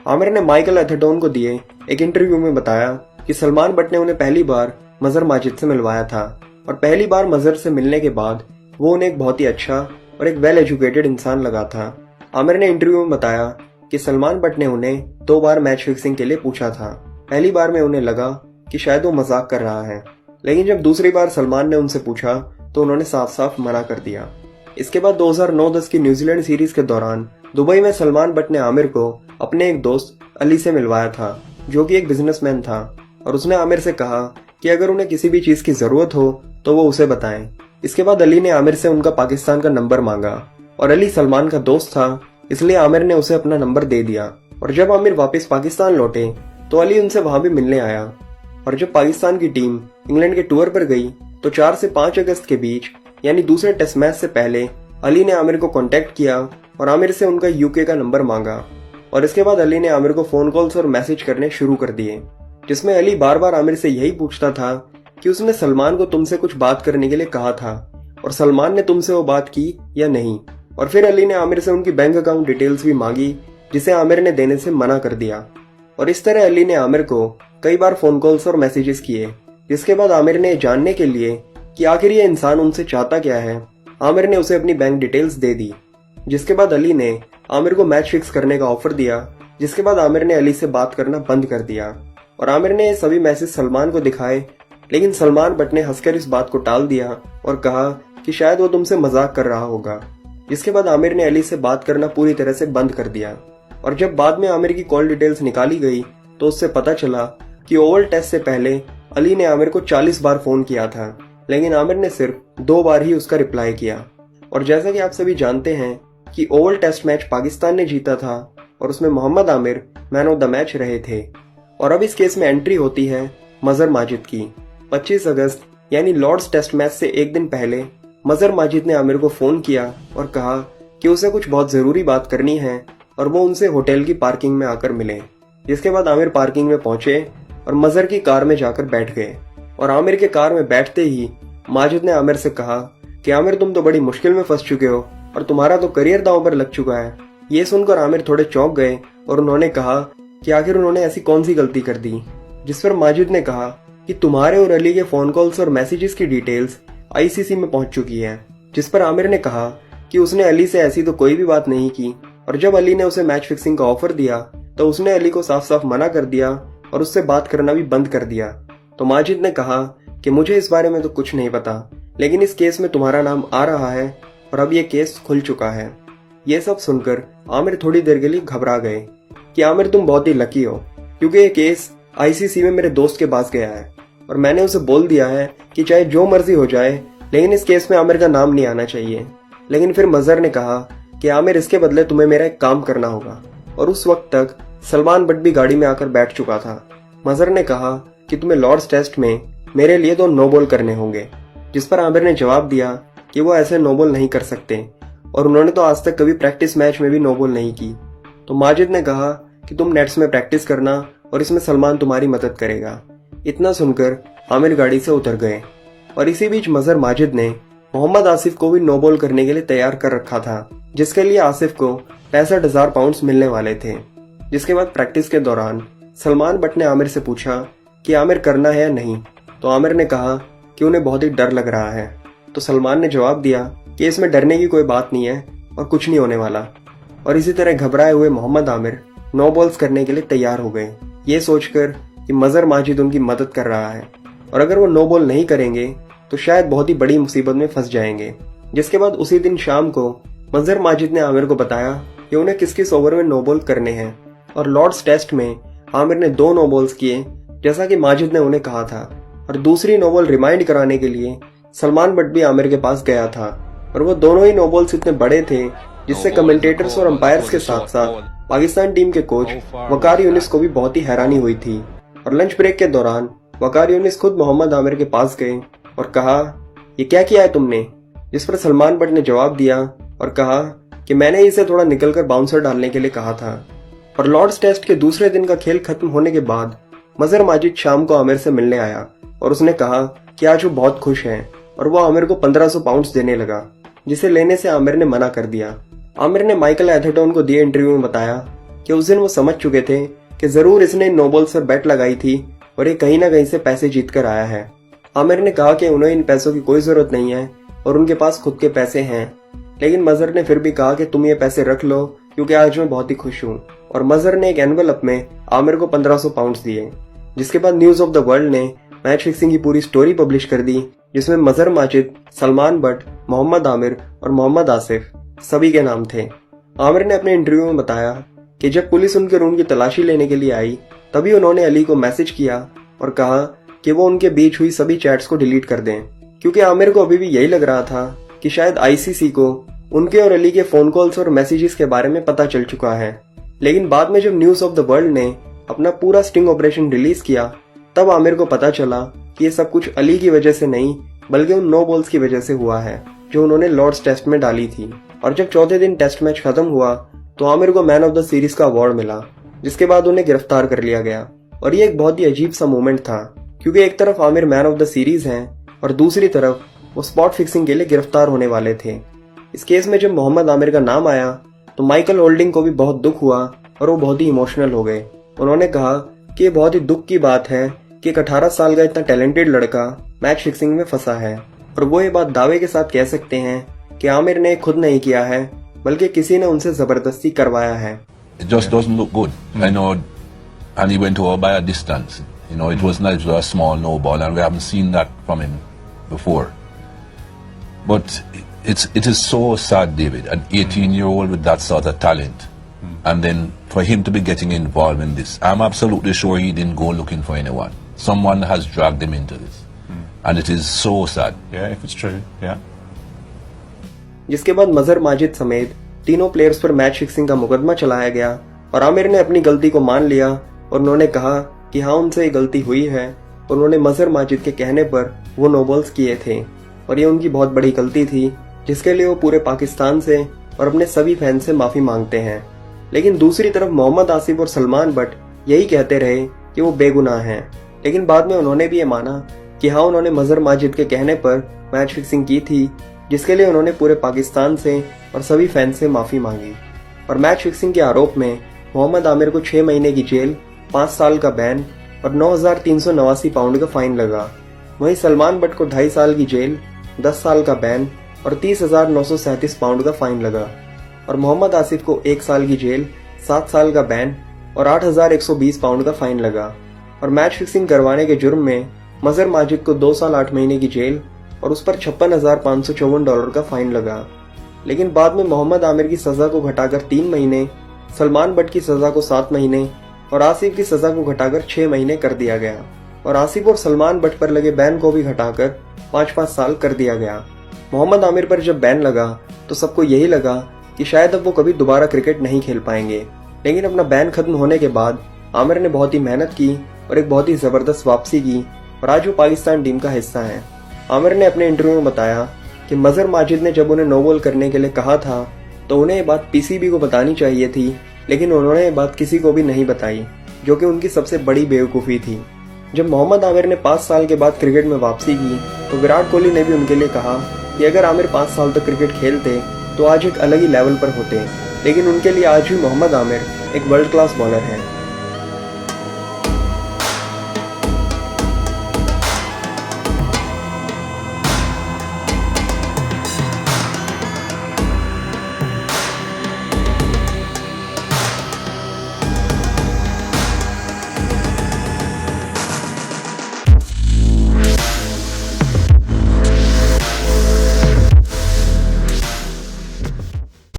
आमिर ने Michael Atherton को दिए एक इंटरव्यू में बताया कि सलमान बट ने उन्हें पहली बार मजहर माजिद से मिलवाया था और पहली बार मजहर से मिलने के बाद वो उन्हें एक बहुत ही अच्छा और एक वेल एजुकेटेड इंसान लगा था। आमिर ने इंटरव्यू में बताया कि सलमान बट ने उन्हें 2 बार मैच फिक्सिंग के लिए पूछा था। पहली बार में उन्हें लगा कि शायद वो मजाक कर रहा है, लेकिन जब दूसरी बार सलमान ने उनसे पूछा तो उन्होंने साफ साफ मना कर दिया। इसके बाद 2009-10 की न्यूजीलैंड सीरीज के दौरान दुबई में सलमान बट ने आमिर को अपने एक दोस्त अली से मिलवाया था, जो कि एक बिजनेसमैन था, और उसने आमिर से कहा कि अगर उन्हें किसी भी चीज की जरूरत हो तो वो उसे बताएं। इसके बाद अली ने आमिर से उनका पाकिस्तान का नंबर मांगा और अली सलमान का दोस्त था, इसलिए आमिर ने उसे अपना नंबर दे दिया। और जब आमिर वापस पाकिस्तान लौटे तो अली उनसे वहां भी मिलने आया। और जब पाकिस्तान की टीम इंग्लैंड के टूर पर गई तो 4 से 5 अगस्त के बीच यानी दूसरे टेस्ट मैच से पहले अली ने आमिर को कांटेक्ट किया और आमिर से उनका यूके का नंबर मांगा। और इसके बाद अली ने आमिर को फोन कॉल्स और मैसेज करने शुरू कर दिए, जिसमें अली बार बार आमिर से यही पूछता था कि उसने सलमान को तुमसे कुछ बात करने के लिए कहा था और सलमान ने तुमसे वो बात की या नहीं। और फिर अली ने आमिर से उनकी बैंक अकाउंट डिटेल्स भी मांगी, जिसे आमिर ने देने से मना कर दिया। और इस तरह अली ने आमिर को कई बार फोन कॉल्स और मैसेजेस किए, जिसके बाद आमिर ने जानने के लिए कि आखिर ये इंसान उनसे चाहता क्या है, आमिर ने उसे अपनी बैंक डिटेल्स दे दी। जिसके बाद अली ने आमिर को मैच फिक्स करने का ऑफर दिया, जिसके बाद आमिर ने अली से बात करना बंद कर दिया और आमिर ने सभी मैसेज सलमान को दिखाए, लेकिन सलमान बट ने हंसकर इस बात को टाल दिया और कहा कि शायद वो तुमसे मजाक कर रहा होगा। जिसके बाद आमिर ने अली से बात करना पूरी तरह से बंद कर दिया। और जब बाद में आमिर की कॉल डिटेल्स निकाली गई तो उससे पता चला कि ओवल टेस्ट से पहले अली ने आमिर को 40 बार फोन किया था, लेकिन आमिर ने सिर्फ 2 बार ही उसका रिप्लाई किया। और जैसा कि आप सभी जानते हैं कि ओवल टेस्ट मैच पाकिस्तान ने जीता था और उसमें Mohammad Aamir man of the match रहे थे। और अब इस केस में एंट्री होती है मजहर माजिद की। 25 अगस्त यानी लॉर्ड्स टेस्ट मैच से एक दिन पहले मजहर माजिद ने आमिर को फोन किया और कहा कि उसे कुछ बहुत जरूरी बात करनी है और वो उनसे होटल की पार्किंग में आकर मिले। जिसके बाद आमिर पार्किंग में पहुंचे और मजहर की कार में जाकर बैठ गए। और आमिर के कार में बैठते ही माजिद ने आमिर से कहा कि आमिर तुम तो बड़ी मुश्किल में फंस चुके हो और तुम्हारा तो करियर दांव पर लग चुका है। ये सुनकर आमिर थोड़े चौंक गए और उन्होंने कहा कि आखिर उन्होंने ऐसी कौन सी गलती कर दी। जिस पर माजिद ने कहा कि तुम्हारे और अली के फोन कॉल्स और मैसेजेस की डिटेल्स आईसीसी में पहुंच चुकी है। जिस पर आमिर ने कहा कि उसने अली से ऐसी तो कोई भी बात नहीं की, और जब अली ने उसे मैच फिक्सिंग का ऑफर दिया तो उसने अली को साफ साफ मना कर दिया और उससे बात करना भी बंद कर दिया। तो माजिद ने कहा कि मुझे इस बारे में तो कुछ नहीं पता, लेकिन इस केस में तुम्हारा नाम आ रहा है और अब ये केस खुल चुका है। ये सब सुनकर आमिर थोड़ी देर के लिए घबरा गए कि आमिर तुम बहुत ही लकी हो, क्योंकि ये केस आईसीसी में मेरे दोस्त के पास गया है और मैंने उसे बोल दिया है कि चाहे जो मर्जी हो जाए, लेकिन इस केस में आमिर का नाम नहीं आना चाहिए। लेकिन फिर मजहर ने कहा कि आमिर इसके बदले तुम्हें मेरा एक काम करना होगा। और उस वक्त तक सलमान बट भी गाड़ी में आकर बैठ चुका था। मजहर ने कहा कि तुम्हें लॉर्ड्स टेस्ट में मेरे लिए 2 नो बॉल करने होंगे। जिस पर आमिर ने जवाब दिया कि वो ऐसे नो बॉल नहीं कर सकते और उन्होंने तो आज तक कभी प्रैक्टिस मैच में भी नो बॉल नहीं की। तो माजिद ने कहा कि तुम नेट्स में प्रैक्टिस करना और इसमें सलमान तुम्हारी मदद करेगा। इतना सुनकर आमिर गाड़ी से उतर गए और इसी बीच मजहर माजिद ने मोहम्मद आसिफ को भी नो बॉल करने के लिए तैयार कर रखा था, जिसके लिए आसिफ को 65,000 पाउंड्स मिलने वाले थे। जिसके बाद प्रैक्टिस के दौरान सलमान बट ने आमिर से पूछा कि आमिर करना है या नहीं। तो आमिर ने कहा कि उन्हें बहुत ही डर लग रहा है। तो सलमान ने जवाब दिया कि इसमें डरने की कोई बात नहीं है और कुछ नहीं होने वाला। और इसी तरह घबराए हुए मोहम्मद आमिर नो बॉल्स करने के लिए तैयार हो गए, ये सोचकर कि मजहर माजिद उनकी मदद कर रहा है और अगर वो नो बॉल नहीं करेंगे तो शायद बहुत ही बड़ी मुसीबत में फंस जाएंगे। जिसके बाद उसी दिन शाम को मजहर माजिद ने आमिर को बताया कि उन्हें किस किस ओवर में नो बॉल करने हैं। और लॉर्ड्स टेस्ट में आमिर ने 2 नो बॉल्स किए, जैसा कि माजिद ने उन्हें कहा था। और दूसरी नो बॉल रिमाइंड कराने के लिए सलमान बट भी आमिर के पास गया था और वो दोनों ही नो बॉल्स इतने बड़े थे जिससे कमेंटेटर्स और अंपायर्स के साथ साथ पाकिस्तान टीम के कोच वकार यूनिस को भी बहुत ही हैरानी हुई थी। और लंच ब्रेक के दौरान वकार यूनिस खुद मोहम्मद आमिर के पास गए और कहा ये क्या किया है तुमने। जिस पर सलमान बट ने जवाब दिया और कहा कि मैंने इसे थोड़ा निकलकर बाउंसर डालने के लिए कहा था। और लॉर्ड्स टेस्ट के दूसरे दिन का खेल खत्म होने के बाद मजहर माजिद शाम को आमिर से मिलने आया और उसने कहा कि आज वो बहुत खुश है और वो आमिर को 1500 पाउंड्स देने लगा, जिसे लेने से आमिर ने मना कर दिया। आमिर ने माइकल एथरटन को दिए इंटरव्यू में बताया कि उस दिन वो समझ चुके थे कि जरूर इसने इन नो बॉल्स पर बेट लगाई थी और ये कहीं ना कहीं से पैसे जीत कर आया है। आमिर ने कहा कि उन्हें इन पैसों की कोई जरूरत नहीं है और उनके पास खुद के पैसे हैं, लेकिन मजहर ने फिर भी कहा कि तुम ये पैसे रख लो क्योंकि आज मैं बहुत ही खुश हूँ। और मजहर ने एक एनवेलप में आमिर को 1500 पाउंड्स दिए। जिसके बाद न्यूज ऑफ द वर्ल्ड ने मैच फिक्सिंग की पूरी स्टोरी पब्लिश कर दी, जिसमें मजहर माजिद, सलमान बट, मोहम्मद आमिर और मोहम्मद आसिफ सभी के नाम थे। आमिर ने अपने इंटरव्यू में बताया कि जब पुलिस उनके रूम की तलाशी लेने के लिए आई तभी उन्होंने अली को मैसेज किया और कहा कि वो उनके बीच हुई सभी चैट्स को डिलीट कर दें, क्योंकि आमिर को अभी भी यही लग रहा था कि शायद आईसीसी को उनके और अली के फोन कॉल्स और मैसेजेस के बारे में पता चल चुका है। लेकिन बाद में जब न्यूज ऑफ द वर्ल्ड ने अपना पूरा स्टिंग ऑपरेशन रिलीज किया तब आमिर को पता चला कि ये सब कुछ अली की वजह से नहीं बल्कि उन नो बॉल्स की वजह से हुआ है जो उन्होंने लॉर्ड्स टेस्ट में डाली थी। और जब चौथे दिन टेस्ट मैच खत्म हुआ तो आमिर को मैन ऑफ द सीरीज का अवार्ड मिला, जिसके बाद उन्हें गिरफ्तार कर लिया गया। और ये एक बहुत ही अजीब सा मोमेंट था, क्योंकि एक तरफ Aamir man of the series हैं और दूसरी तरफ वो स्पॉट फिक्सिंग के लिए गिरफ्तार होने वाले थे। इस केस में जब मोहम्मद आमिर का नाम आया तो माइकल होल्डिंग को भी बहुत दुख हुआ और वो बहुत ही इमोशनल हो गए। उन्होंने कहा कि ये बहुत ही दुख की बात है कि एक 18 साल का इतना टैलेंटेड लड़का मैच फिक्सिंग में फंसा है, और वो ये बात दावे के साथ कह सकते हैं कि आमिर ने खुद नहीं किया है बल्कि किसी ने उनसे जबरदस्ती करवाया है। It just doesn't look good. I know, and he went over by a distance. You know, it wasn't like it was a small no ball, and we haven't seen that from him before. But it is so sad, David, an 18-year-old with that sort of talent, and then for him to be getting involved in this. I'm absolutely sure he didn't go looking for anyone. Someone has dragged him into this, and it is so sad. Yeah, if it's true, yeah. जिसके बाद मजहर माजिद समेत तीनों players पर match fixing का मुकदमा चलाया गया और आमिर ने अपनी गलती को मान लिया और उन्होंने कहा कि हाँ उनसे ये गलती हुई है और उन्होंने मजहर माजिद के कहने पर वो नो बॉल्स किए थे और ये उनकी बहुत बड़ी गलती थी, जिसके लिए वो पूरे पाकिस्तान से और अपने सभी फैन से माफी मांगते हैं। लेकिन दूसरी तरफ मोहम्मद आसिफ और सलमान बट यही कहते रहे कि वो बेगुनाह हैं, लेकिन बाद में उन्होंने भी ये माना कि हाँ उन्होंने मजहर माजिद के कहने पर मैच फिक्सिंग की थी, जिसके लिए उन्होंने पूरे पाकिस्तान से और सभी फैन से माफी मांगी। और मैच फिक्सिंग के आरोप में मोहम्मद आमिर को 6 महीने की जेल, 5 साल का बैन और 9,389 पाउंड का फाइन लगा। वहीं सलमान बट को 2.5 साल की जेल, 10 साल का बैन और 30,937 पाउंड का फाइन लगा। और मोहम्मद आसिफ को 1 साल की जेल, 7 साल का बैन और 8,120 पाउंड का फाइन लगा। और मैच फिक्सिंग करवाने के जुर्म में मजहर माजिद को 2 साल 8 महीने की जेल और उस पर $56,554 का फाइन लगा। लेकिन बाद में मोहम्मद आमिर की सजा को घटाकर 3 महीने, सलमान बट की सजा को 7 महीने और आसिफ की सजा को घटाकर 6 महीने कर दिया गया। और आसिफ और सलमान बट पर लगे बैन को भी घटाकर 5-5 साल कर दिया गया। मोहम्मद आमिर पर जब बैन लगा तो सबको यही लगा कि शायद अब वो कभी दोबारा क्रिकेट नहीं खेल पाएंगे, लेकिन अपना बैन खत्म होने के बाद आमिर ने बहुत ही मेहनत की और एक बहुत ही जबरदस्त वापसी की और आज वो पाकिस्तान टीम का हिस्सा है। आमिर ने अपने इंटरव्यू में बताया कि मजहर माजिद ने जब उन्हें नो बॉल करने के लिए कहा था तो उन्हें ये बात पीसीबी को बतानी चाहिए थी, लेकिन उन्होंने ये बात किसी को भी नहीं बताई, जो कि उनकी सबसे बड़ी बेवकूफ़ी थी। जब मोहम्मद आमिर ने 5 साल के बाद क्रिकेट में वापसी की तो विराट कोहली ने भी उनके लिए कहा कि अगर आमिर 5 साल तक क्रिकेट खेलते तो आज एक अलग ही लेवल पर होते, लेकिन उनके लिए आज भी मोहम्मद आमिर एक वर्ल्ड क्लास बॉलर हैं।